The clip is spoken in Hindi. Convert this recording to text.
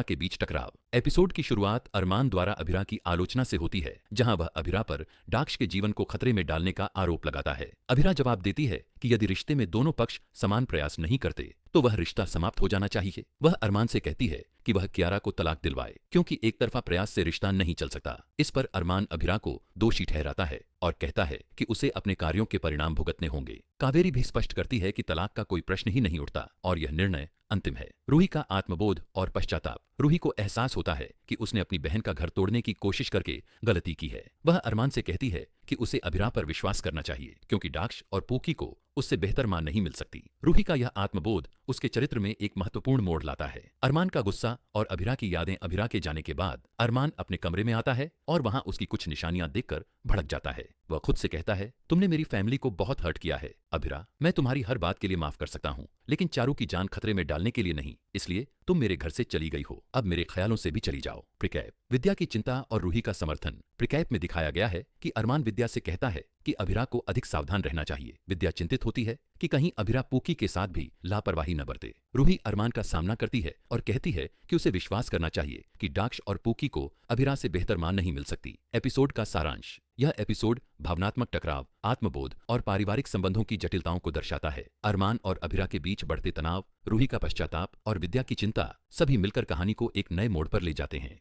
के बीच टकराव। एपिसोड की शुरुआत अरमान द्वारा अभिरा की आलोचना से होती है, जहां वह अभिरा पर डाक्ष के जीवन को खतरे में डालने का आरोप लगाता है। अभिरा जवाब देती है कि यदि रिश्ते में दोनों पक्ष समान प्रयास नहीं करते तो वह रिश्ता समाप्त हो जाना चाहिए। वह अरमान से कहती है कि वह कियारा को तलाक दिलवाए, क्योंकि एक तरफा प्रयास से रिश्ता नहीं चल सकता। इस पर अरमान अभिरा को दोषी ठहराता है और कहता है कि उसे अपने कार्यों के परिणाम भुगतने होंगे। कावेरी भी स्पष्ट करती है कि तलाक का कोई प्रश्न ही नहीं उठता और यह निर्णय अंतिम है। रूही का आत्मबोध और पश्चाताप। रूही को एहसास होता है कि उसने अपनी बहन का घर तोड़ने की कोशिश करके गलती की है। वह अरमान से कहती है कि उसे अभिरा पर विश्वास करना चाहिए, क्योंकि डाक्ष और पूकी को उससे बेहतर मां नहीं मिल सकती। रूही का यह आत्मबोध उसके चरित्र में एक महत्वपूर्ण मोड़ लाता है। अरमान का गुस्सा और अभिरा की यादें। अभिरा के जाने के बाद अरमान अपने कमरे में आता है और वहां उसकी कुछ निशानियां देखकर भड़क जाता है। वह खुद से कहता है, तुमने मेरी फैमिली को बहुत हर्ट किया है अभिरा। मैं तुम्हारी हर बात के लिए माफ कर सकता हूँ, लेकिन चारू की जान खतरे में डालने के लिए नहीं। इसलिए तुम मेरे घर से चली गई हो, अब मेरे ख्यालों से भी चली जाओ। प्रिकैप। विद्या की चिंता और रूही का समर्थन। प्रिकैप में दिखाया गया है कि अरमान विद्या से कहता है कि अभिरा को अधिक सावधान रहना चाहिए। विद्या चिंतित होती है कि कहीं अभिरा पूकी के साथ भी लापरवाही न बरते। रूही अरमान का सामना करती है और कहती है कि उसे विश्वास करना चाहिए कि डाक्ष और पूकी को अभिरा से बेहतर मां नहीं मिल सकती। एपिसोड का सारांश। यह एपिसोड भावनात्मक टकराव, आत्मबोध और पारिवारिक संबंधों की जटिलताओं को दर्शाता है। अरमान और अभिरा के बीच बढ़ते तनाव, रूही का पश्चाताप और विद्या की चिंता सभी मिलकर कहानी को एक नए मोड़ पर ले जाते हैं।